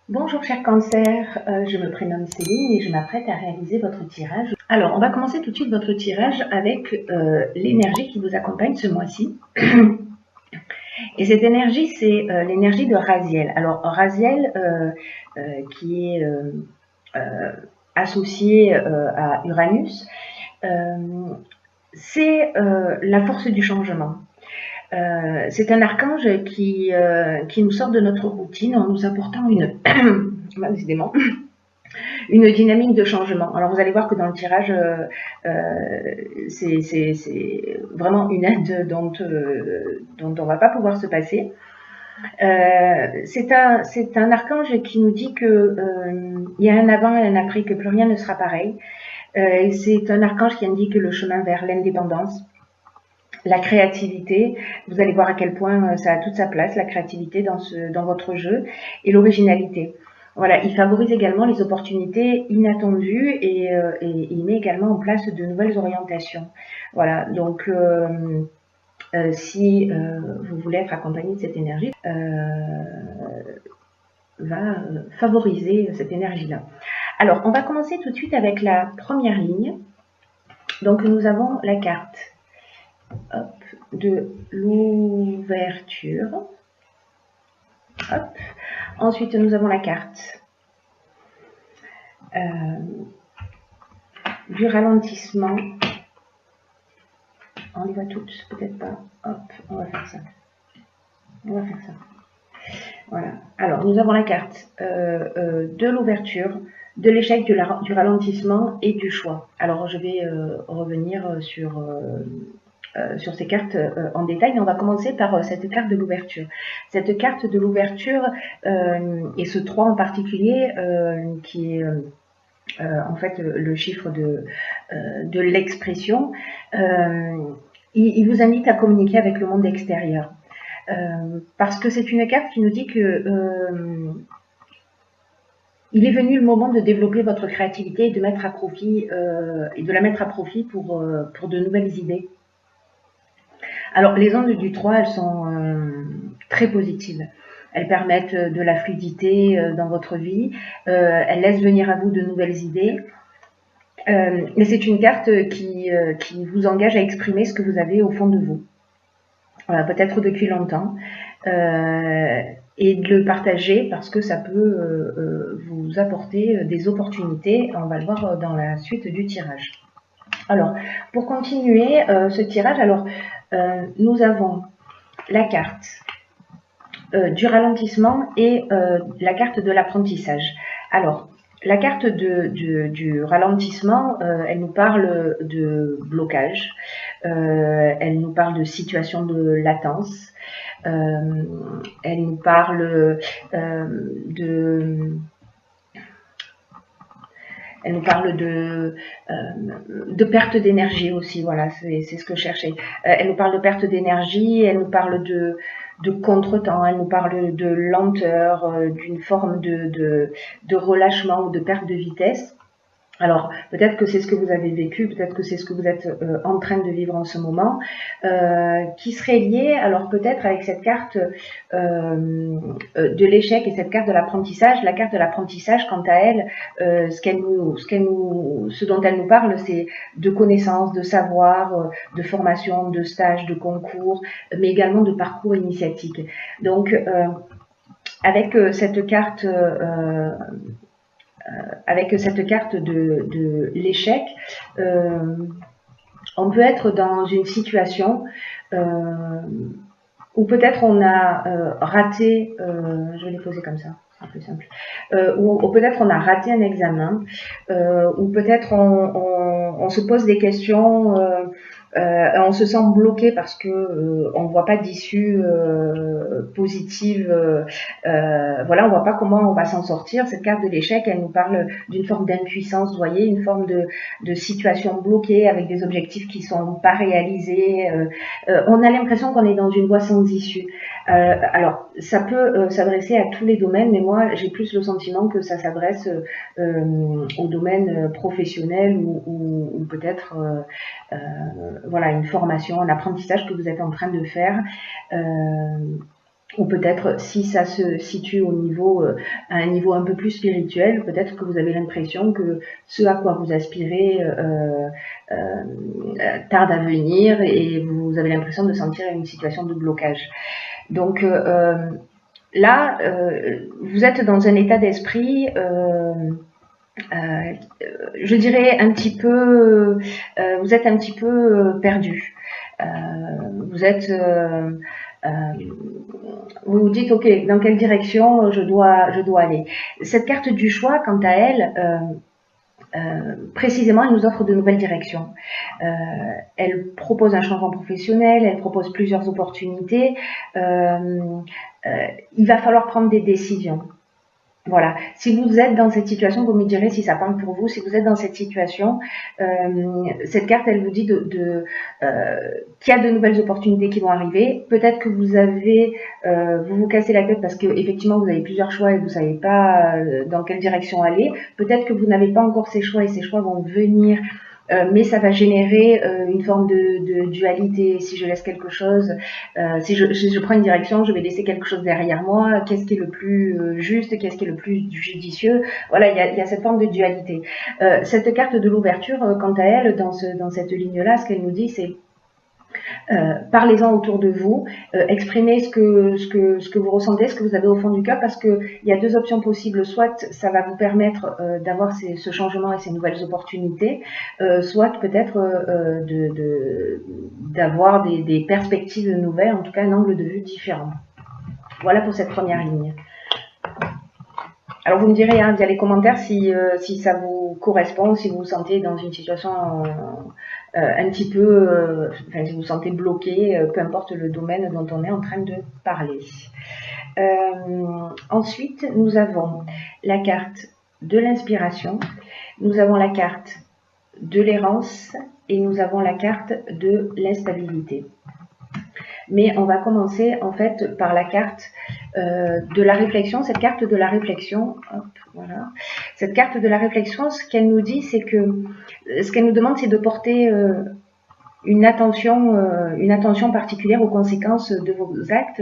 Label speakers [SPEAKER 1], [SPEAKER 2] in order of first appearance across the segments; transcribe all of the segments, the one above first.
[SPEAKER 1] Bonjour cher cancer, je me prénomme Céline et je m'apprête à réaliser votre tirage. Alors on va commencer tout de suite votre tirage avec l'énergie qui vous accompagne ce mois-ci. Et cette énergie, c'est l'énergie de Raziel. Alors Raziel, qui est associé à Uranus, c'est la force du changement. C'est un archange qui nous sort de notre routine en nous apportant décidément, une dynamique de changement. Alors vous allez voir que dans le tirage, c'est vraiment une aide dont on va pas pouvoir se passer. C'est un archange qui nous dit que il y a un avant et un après, que plus rien ne sera pareil. C'est un archange qui indique le chemin vers l'indépendance, la créativité. Vous allez voir à quel point ça a toute sa place, la créativité dans votre jeu, et l'originalité. Voilà, il favorise également les opportunités inattendues et il met également en place de nouvelles orientations. Voilà, donc si vous voulez être accompagné de cette énergie, va favoriser cette énergie-là. Alors, on va commencer tout de suite avec la première ligne. Donc, nous avons la carte de l'ouverture. Ensuite, nous avons la carte du ralentissement. On les voit toutes, peut-être pas. Hop, on va faire ça. Voilà. Alors, nous avons la carte de l'ouverture, de l'échec, du ralentissement et du choix. Alors, je vais revenir sur ces cartes en détail, mais on va commencer par cette carte de l'ouverture. Cette carte de l'ouverture, et ce 3 en particulier, qui est en fait le chiffre de l'expression, il vous invite à communiquer avec le monde extérieur. Parce que c'est une carte qui nous dit que il est venu le moment de développer votre créativité et de mettre à profit et de la mettre à profit pour de nouvelles idées. Alors, les ondes du 3, elles sont très positives. Elles permettent de la fluidité dans votre vie. Elles laissent venir à vous de nouvelles idées. Mais c'est une carte qui vous engage à exprimer ce que vous avez au fond de vous. Peut-être depuis longtemps. Et de le partager parce que ça peut vous apporter des opportunités. On va le voir dans la suite du tirage. Alors, pour continuer ce tirage, alors nous avons la carte du ralentissement et la carte de l'apprentissage. Alors, la carte du ralentissement, elle nous parle de blocage, elle nous parle de situation de latence, elle nous parle elle nous parle de perte d'énergie aussi, voilà, c'est ce que je cherchais. Elle nous parle de perte d'énergie, elle nous parle de contretemps, elle nous parle de lenteur, d'une forme de relâchement ou de perte de vitesse. Alors, peut-être que c'est ce que vous avez vécu, peut-être que c'est ce que vous êtes en train de vivre en ce moment, qui serait lié, alors peut-être avec cette carte de l'échec et cette carte de l'apprentissage. La carte de l'apprentissage, quant à elle, ce dont elle nous parle, c'est de connaissances, de savoir, de formation, de stages, de concours, mais également de parcours initiatique. Donc, avec cette carte de l'échec, on peut être dans une situation où peut-être on a raté, je vais les poser comme ça, c'est plus simple, ou peut-être on a raté un examen, ou peut-être on se pose des questions, on se sent bloqué parce que on voit pas d'issue positive, voilà, on voit pas comment on va s'en sortir. Cette carte de l'échec, elle nous parle d'une forme d'impuissance, vous voyez, une forme de situation bloquée avec des objectifs qui sont pas réalisés. On a l'impression qu'on est dans une voie sans issue. Alors, ça peut s'adresser à tous les domaines, mais moi, j'ai plus le sentiment que ça s'adresse au domaine professionnel ou peut-être voilà, une formation, un apprentissage que vous êtes en train de faire ou peut-être si ça se situe au niveau, à un niveau un peu plus spirituel, peut-être que vous avez l'impression que ce à quoi vous aspirez tarde à venir et vous avez l'impression de sentir une situation de blocage. Donc là, vous êtes dans un état d'esprit, je dirais un petit peu, vous êtes un petit peu perdu. Vous êtes vous vous dites, ok, dans quelle direction je dois aller. Cette carte du choix, quant à elle, précisément, elle nous offre de nouvelles directions. Elle propose un changement professionnel, elle propose plusieurs opportunités. Il va falloir prendre des décisions. Voilà. Si vous êtes dans cette situation, vous me direz si ça parle pour vous. Si vous êtes dans cette situation, cette carte, elle vous dit qu'il y a de nouvelles opportunités qui vont arriver. Peut-être que vous avez, vous vous cassez la tête parce que effectivement vous avez plusieurs choix et vous savez pas dans quelle direction aller. Peut-être que vous n'avez pas encore ces choix et ces choix vont venir. Mais ça va générer une forme de dualité. Si je laisse quelque chose, si je prends une direction, je vais laisser quelque chose derrière moi. Qu'est-ce qui est le plus juste? Qu'est-ce qui est le plus judicieux? Voilà, il y a cette forme de dualité. Cette carte de l'ouverture, quant à elle, dans cette ligne-là, ce qu'elle nous dit, c'est parlez-en autour de vous, exprimez ce que vous ressentez, ce que vous avez au fond du cœur, parce que il y a deux options possibles. Soit ça va vous permettre d'avoir ce changement et ces nouvelles opportunités, soit peut-être d'avoir des perspectives nouvelles, en tout cas un angle de vue différent. Voilà pour cette première ligne. Alors vous me direz via les commentaires si ça vous correspond, si vous vous sentez dans une situation un petit peu, enfin si vous vous sentez bloqué, peu importe le domaine dont on est en train de parler. Ensuite, nous avons la carte de l'inspiration, nous avons la carte de l'errance et nous avons la carte de l'instabilité. Mais on va commencer en fait par la carte de la réflexion. Cette carte de la réflexion, hop, voilà. Cette carte de la réflexion, ce qu'elle nous dit, c'est que ce qu'elle nous demande, c'est de porter une attention particulière aux conséquences de vos actes,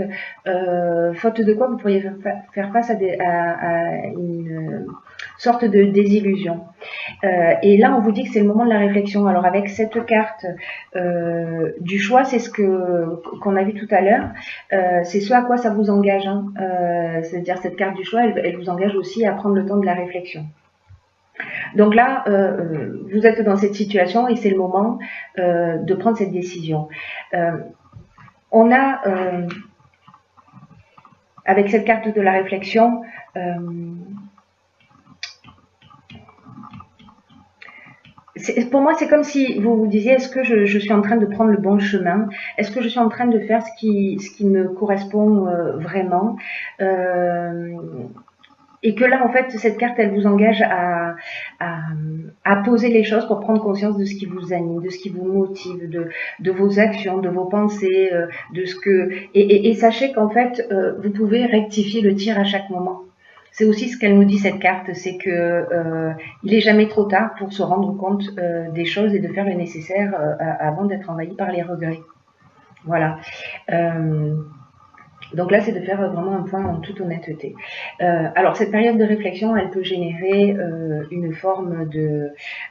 [SPEAKER 1] faute de quoi vous pourriez faire face à une sorte de désillusion. Et là, on vous dit que c'est le moment de la réflexion. Alors avec cette carte du choix, c'est ce qu'on a vu tout à l'heure, c'est ce à quoi ça vous engage. Hein. C'est-à-dire cette carte du choix, elle vous engage aussi à prendre le temps de la réflexion. Donc là, vous êtes dans cette situation et c'est le moment de prendre cette décision. On a, avec cette carte de la réflexion, pour moi, c'est comme si vous vous disiez, est-ce que je suis en train de prendre le bon chemin? Est-ce que je suis en train de faire ce qui me correspond vraiment? Et que là, en fait, cette carte, elle vous engage à poser les choses pour prendre conscience de ce qui vous anime, de ce qui vous motive, de vos actions, de vos pensées, de ce que... Et sachez qu'en fait, vous pouvez rectifier le tir à chaque moment. C'est aussi ce qu'elle nous dit, cette carte, c'est que il est jamais trop tard pour se rendre compte des choses et de faire le nécessaire avant d'être envahi par les regrets. Voilà. Donc là, c'est de faire vraiment un point en toute honnêteté. Alors, cette période de réflexion, elle peut générer une forme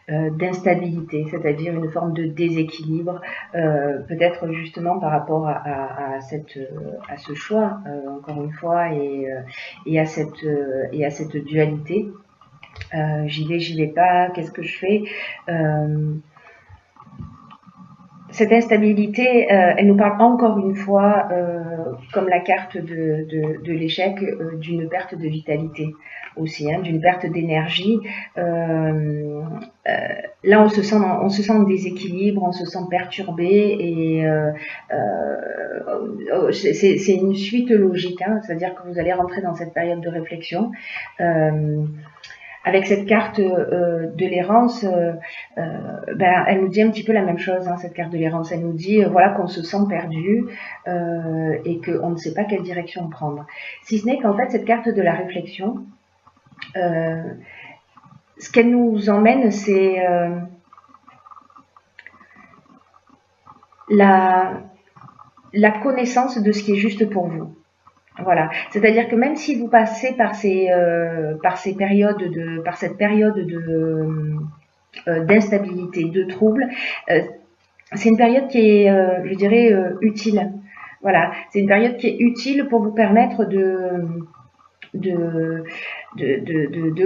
[SPEAKER 1] d'instabilité, c'est-à-dire une forme de déséquilibre, peut-être justement par rapport à ce choix, encore une fois, et à cette dualité. J'y vais pas, qu'est-ce que je fais? Cette instabilité, elle nous parle encore une fois, comme la carte de l'échec, d'une perte de vitalité aussi, hein, d'une perte d'énergie. Là, on se sent en déséquilibre, on se sent perturbé et c'est une suite logique, hein, c'est-à-dire que vous allez rentrer dans cette période de réflexion. Avec cette carte de l'errance, elle nous dit un petit peu la même chose, hein, cette carte de l'errance. Elle nous dit voilà qu'on se sent perdu et qu'on ne sait pas quelle direction prendre. Si ce n'est qu'en fait, cette carte de la réflexion, ce qu'elle nous emmène, c'est la connaissance de ce qui est juste pour vous. Voilà, c'est-à-dire que même si vous passez par ces périodes par cette période d'instabilité, de trouble, c'est une période qui est, je dirais, utile. Voilà, c'est une période qui est utile pour vous permettre de, de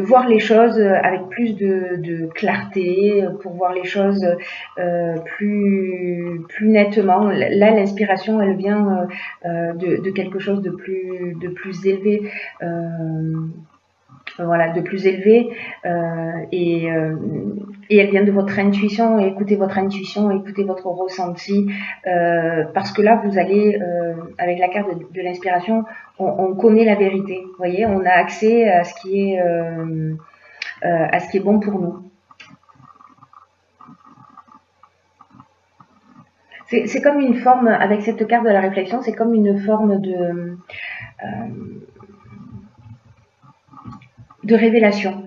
[SPEAKER 1] voir les choses avec plus de clarté, pour voir les choses plus nettement. Là, l'inspiration, elle vient de quelque chose de plus élevé. Voilà, de plus élevé et elle vient de votre intuition. Et écoutez votre intuition, écoutez votre ressenti parce que là vous allez avec la carte de l'inspiration, on connaît la vérité, vous voyez, on a accès à ce qui est bon pour nous. C'est comme une forme, avec cette carte de la réflexion, c'est comme une forme de révélation.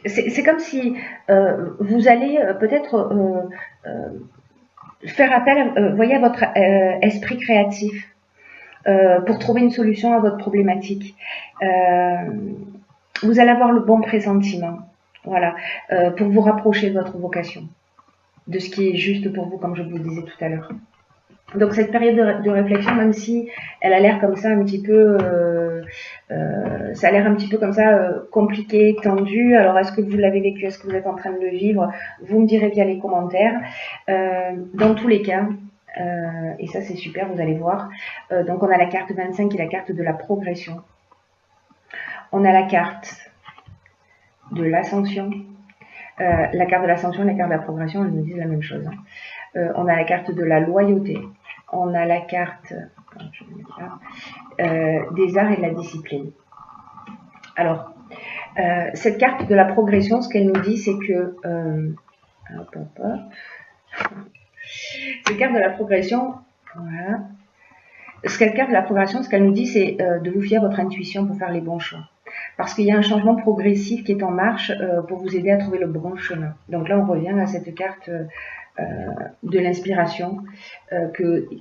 [SPEAKER 1] C'est comme si vous allez peut-être faire appel, voyez, à votre esprit créatif pour trouver une solution à votre problématique. Vous allez avoir le bon pressentiment, voilà, pour vous rapprocher de votre vocation, de ce qui est juste pour vous, comme je vous le disais tout à l'heure. Donc cette période de réflexion, même si elle a l'air comme ça un petit peu, ça a l'air un petit peu comme ça compliqué, tendu. Alors est-ce que vous l'avez vécu, est-ce que vous êtes en train de le vivre? Vous me direz via les commentaires. Dans tous les cas, et ça c'est super, vous allez voir. Donc on a la carte 25 qui est la carte de la progression. On a la carte de l'ascension. La carte de l'ascension et la carte de la progression, elles nous disent la même chose. On a la carte de la loyauté. On a la carte des arts et de la discipline. Alors, cette carte de la progression, ce qu'elle nous dit, c'est que... cette carte de la progression, voilà. Cette carte de la progression, ce qu'elle nous dit, c'est de vous fier à votre intuition pour faire les bons choix. Parce qu'il y a un changement progressif qui est en marche pour vous aider à trouver le bon chemin. Donc là, on revient à cette carte de l'inspiration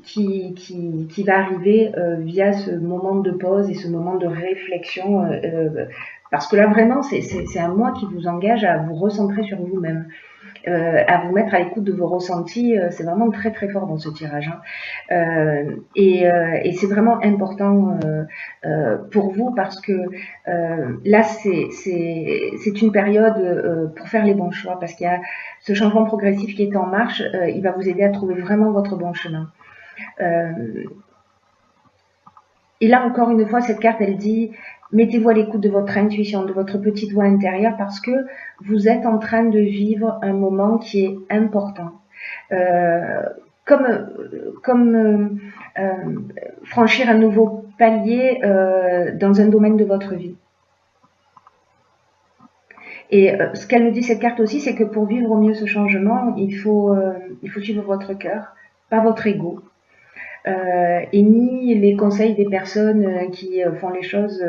[SPEAKER 1] qui va arriver via ce moment de pause et ce moment de réflexion. Parce que là, vraiment, c'est un moi qui vous engage à vous recentrer sur vous-même. À vous mettre à l'écoute de vos ressentis, c'est vraiment très très fort dans ce tirage. Et c'est vraiment important pour vous parce que là c'est une période pour faire les bons choix, parce qu'il y a ce changement progressif qui est en marche, il va vous aider à trouver vraiment votre bon chemin. Et là encore une fois, cette carte elle dit: mettez-vous à l'écoute de votre intuition, de votre petite voix intérieure, parce que vous êtes en train de vivre un moment qui est important. Comme franchir un nouveau palier dans un domaine de votre vie. Et ce qu'elle nous dit cette carte aussi, c'est que pour vivre au mieux ce changement, il faut suivre votre cœur, pas votre ego. Et ni les conseils des personnes qui font les choses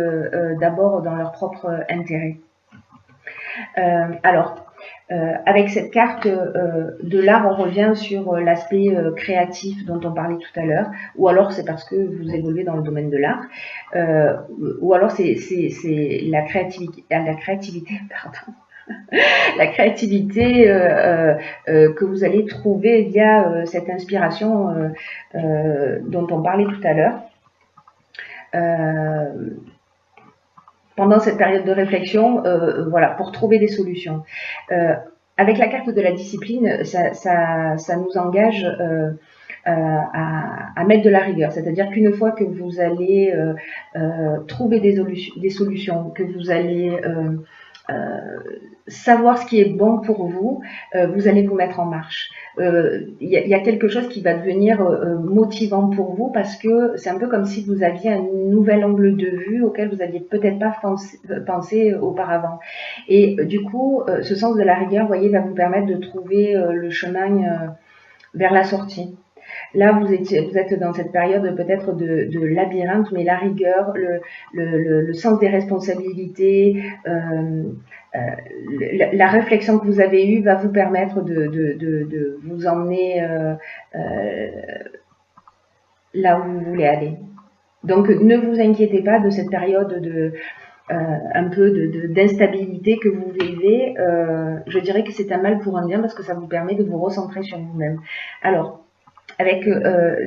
[SPEAKER 1] d'abord dans leur propre intérêt. Avec cette carte de l'art, on revient sur l'aspect créatif dont on parlait tout à l'heure, ou alors c'est parce que vous évoluez dans le domaine de l'art, ou alors c'est la créativité, pardon. La créativité que vous allez trouver via cette inspiration dont on parlait tout à l'heure. Pendant cette période de réflexion, voilà, pour trouver des solutions. Avec la carte de la discipline, ça nous engage à mettre de la rigueur. C'est-à-dire qu'une fois que vous allez trouver des solutions, que vous allez savoir ce qui est bon pour vous, vous allez vous mettre en marche. Y a quelque chose qui va devenir motivant pour vous, parce que c'est un peu comme si vous aviez un nouvel angle de vue auquel vous n'aviez peut-être pas pensé auparavant. Et du coup, ce sens de la rigueur, vous voyez, va vous permettre de trouver le chemin vers la sortie. Là, vous êtes dans cette période peut-être de labyrinthe, mais la rigueur, le sens des responsabilités, la réflexion que vous avez eue va vous permettre de vous emmener là où vous voulez aller. Donc, ne vous inquiétez pas de cette période un peu d'instabilité que vous vivez. Je dirais que c'est un mal pour un bien parce que ça vous permet de vous recentrer sur vous-même. Alors, avec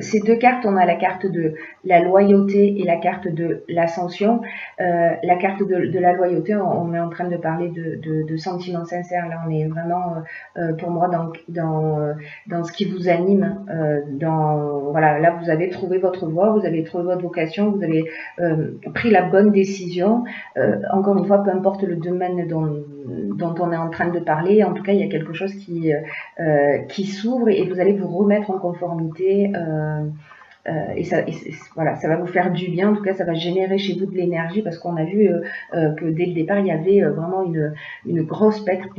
[SPEAKER 1] ces deux cartes, on a la carte de la loyauté et la carte de l'ascension. La carte de la loyauté, on est en train de parler de sentiments sincères. Là, on est vraiment, pour moi, dans ce qui vous anime. Voilà, là, vous avez trouvé votre voie, vous avez trouvé votre vocation, vous avez pris la bonne décision. Encore une fois, peu importe le domaine dont on est en train de parler, en tout cas, il y a quelque chose qui s'ouvre et vous allez vous remettre en conformité. Voilà, ça va vous faire du bien. En tout cas, ça va générer chez vous de l'énergie parce qu'on a vu que dès le départ, il y avait vraiment une grosse perte,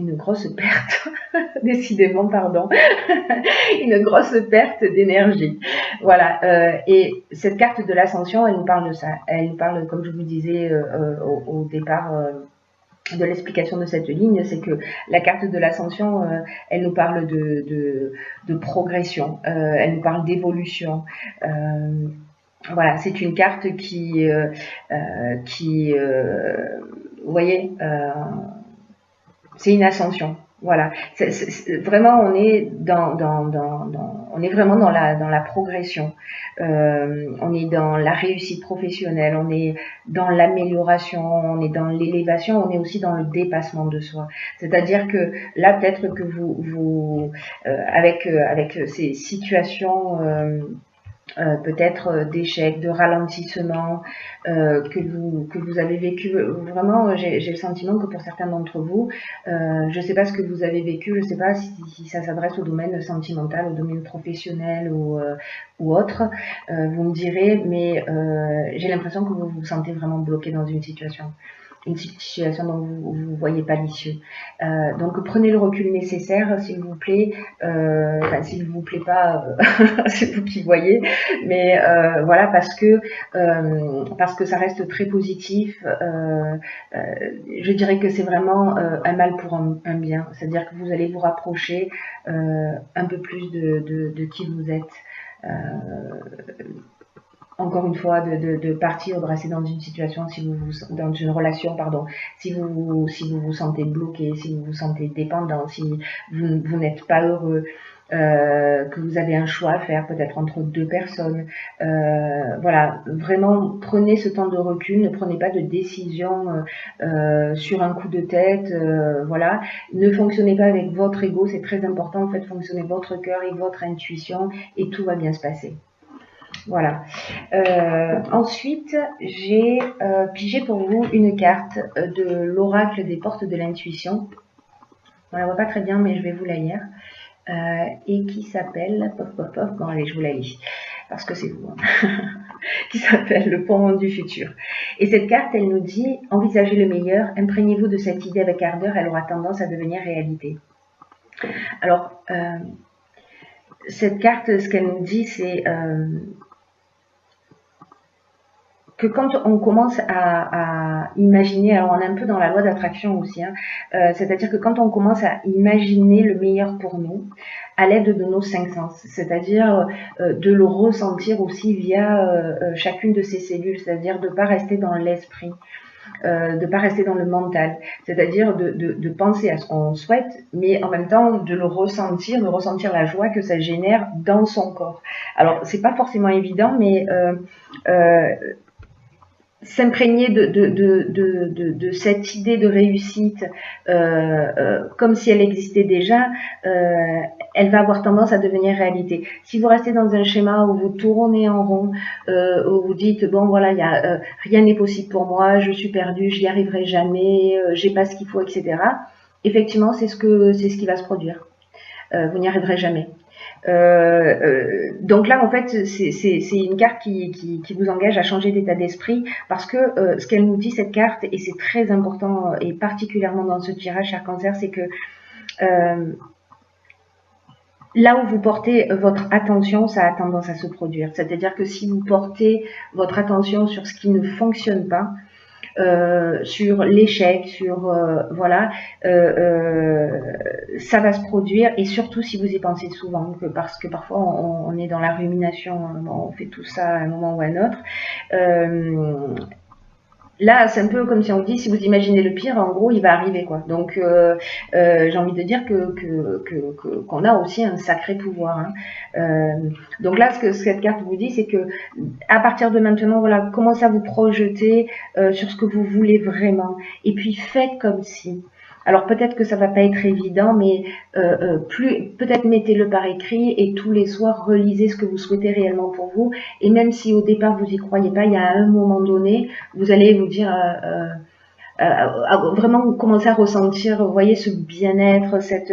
[SPEAKER 1] décidément, pardon, une grosse perte d'énergie. Voilà. Et cette carte de l'ascension, elle nous parle de ça. Elle nous parle, comme je vous disais au départ, de l'explication de cette ligne, c'est que la carte de l'ascension, elle nous parle de progression, elle nous parle d'évolution. Voilà, c'est une carte qui vous voyez, c'est une ascension. Voilà, vraiment on est on est vraiment dans la progression. On est dans la réussite professionnelle, on est dans l'amélioration, on est dans l'élévation, on est aussi dans le dépassement de soi. C'est-à-dire que là peut-être que vous avec ces situations peut-être d'échecs, de ralentissement que vous avez vécu. Vraiment, j'ai le sentiment que pour certains d'entre vous, je ne sais pas ce que vous avez vécu, je ne sais pas si ça s'adresse au domaine sentimental, au domaine professionnel ou autre. Vous me direz, mais j'ai l'impression que vous vous sentez vraiment bloqué dans une situation dont vous ne voyez pas l'issue. Donc prenez le recul nécessaire, s'il vous plaît. Enfin, s'il vous plaît pas, c'est vous qui voyez. Mais voilà, parce que ça reste très positif. Je dirais que c'est vraiment un mal pour un bien. C'est-à-dire que vous allez vous rapprocher un peu plus de qui vous êtes. Encore une fois, de partir, de rester dans une situation, dans une relation, pardon, si vous vous sentez bloqué, si vous vous sentez dépendant, si vous n'êtes pas heureux, que vous avez un choix à faire, peut-être entre deux personnes. Voilà, vraiment, prenez ce temps de recul, ne prenez pas de décision sur un coup de tête, voilà. Ne fonctionnez pas avec votre ego, c'est très important, en fait, fonctionnez votre cœur et votre intuition, et tout va bien se passer. Voilà. Ensuite, j'ai pigé pour vous une carte de l'oracle des portes de l'intuition. On la voit pas très bien, mais je vais vous la lire. Et qui s'appelle... Bon, allez, je vous la lis, parce que c'est vous. Hein. Qui s'appelle le pont du futur. Et cette carte, elle nous dit, envisagez le meilleur, imprégnez-vous de cette idée avec ardeur, elle aura tendance à devenir réalité. Alors, cette carte, ce qu'elle nous dit, c'est... que quand on commence à imaginer, alors on est un peu dans la loi d'attraction aussi, hein, c'est-à-dire que quand on commence à imaginer le meilleur pour nous, à l'aide de nos 5 sens, c'est-à-dire de le ressentir aussi via chacune de ces cellules, c'est-à-dire de ne pas rester dans l'esprit, de ne pas rester dans le mental, c'est-à-dire de penser à ce qu'on souhaite, mais en même temps de le ressentir, de ressentir la joie que ça génère dans son corps. Alors, c'est pas forcément évident, mais s'imprégner de cette idée de réussite comme si elle existait déjà, elle va avoir tendance à devenir réalité. Si vous restez dans un schéma où vous tournez en rond, où vous dites bon voilà, rien n'est possible pour moi, je suis perdu, j'y arriverai jamais, j'ai pas ce qu'il faut, etc. Effectivement, c'est ce qui va se produire. Vous n'y arriverez jamais. Donc là, en fait, c'est une carte qui vous engage à changer d'état d'esprit parce que ce qu'elle nous dit, cette carte, et c'est très important, et particulièrement dans ce tirage, cher Cancer, c'est que là où vous portez votre attention, ça a tendance à se produire. C'est-à-dire que si vous portez votre attention sur ce qui ne fonctionne pas, sur l'échec, sur voilà, ça va se produire, et surtout si vous y pensez souvent, parce que parfois on est dans la rumination, on fait tout ça à un moment ou à un autre. Là, c'est un peu comme si on dit, si vous imaginez le pire, en gros, il va arriver, quoi. Donc, j'ai envie de dire qu'on a aussi un sacré pouvoir. Hein. Donc là, ce que cette carte vous dit, c'est que à partir de maintenant, voilà, commencez à vous projeter sur ce que vous voulez vraiment, et puis faites comme si. Alors peut-être que ça va pas être évident, mais peut-être mettez-le par écrit et tous les soirs relisez ce que vous souhaitez réellement pour vous. Et même si au départ vous y croyez pas, il y a un moment donné, vous allez vous dire vraiment commencer à ressentir, vous voyez, ce bien-être, cette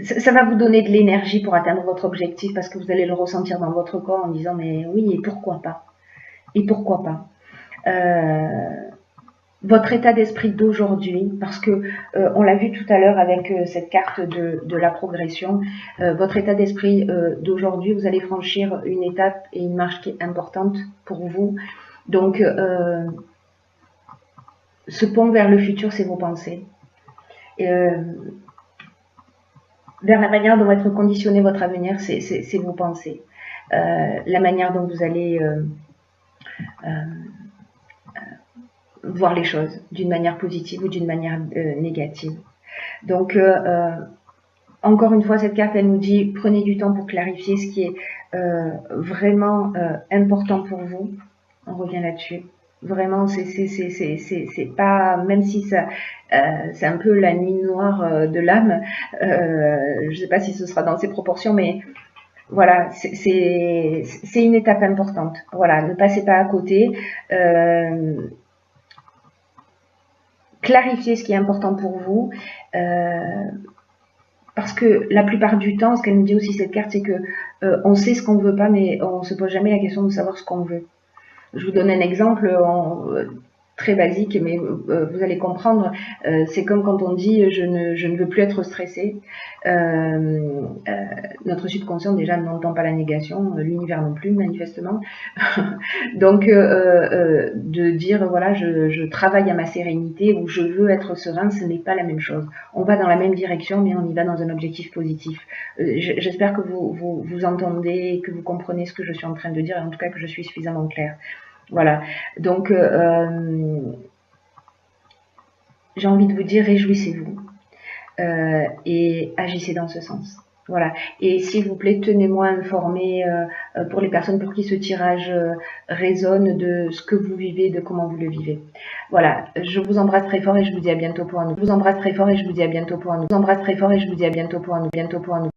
[SPEAKER 1] ça va vous donner de l'énergie pour atteindre votre objectif, parce que vous allez le ressentir dans votre corps en disant mais oui, et pourquoi pas, et pourquoi pas. Votre état d'esprit d'aujourd'hui, parce que on l'a vu tout à l'heure avec cette carte de la progression, votre état d'esprit d'aujourd'hui, vous allez franchir une étape et une marche qui est importante pour vous. Donc, ce pont vers le futur, c'est vos pensées. Vers la manière dont va être conditionné votre avenir, c'est vos pensées. La manière dont vous allez voir les choses d'une manière positive ou d'une manière négative. Donc, encore une fois, cette carte, elle nous dit, prenez du temps pour clarifier ce qui est vraiment important pour vous. On revient là-dessus. Vraiment, c'est pas, même si ça, c'est un peu la nuit noire de l'âme, je sais pas si ce sera dans ces proportions, mais voilà, c'est une étape importante. Voilà, ne passez pas à côté. Clarifiez ce qui est important pour vous. Parce que la plupart du temps, ce qu'elle nous dit aussi cette carte, c'est que on sait ce qu'on ne veut pas, mais on se pose jamais la question de savoir ce qu'on veut. Je vous donne un exemple très basique, mais vous allez comprendre. C'est comme quand on dit je ne veux plus être stressé. Notre subconscient déjà n'entend pas la négation, l'univers non plus manifestement. Donc de dire voilà, je travaille à ma sérénité ou je veux être serein, ce n'est pas la même chose. On va dans la même direction, mais on y va dans un objectif positif. J'espère que vous entendez, que vous comprenez ce que je suis en train de dire, et en tout cas que je suis suffisamment claire. Voilà, donc j'ai envie de vous dire, réjouissez-vous et agissez dans ce sens. Voilà, et s'il vous plaît, tenez-moi informé pour les personnes pour qui ce tirage résonne, de ce que vous vivez, de comment vous le vivez. Voilà, je vous embrasse très fort et je vous dis à bientôt pour un nouveau. Je vous embrasse très fort et je vous dis à bientôt pour un nouveau. Je vous embrasse très fort et je vous dis à bientôt pour un nouveau.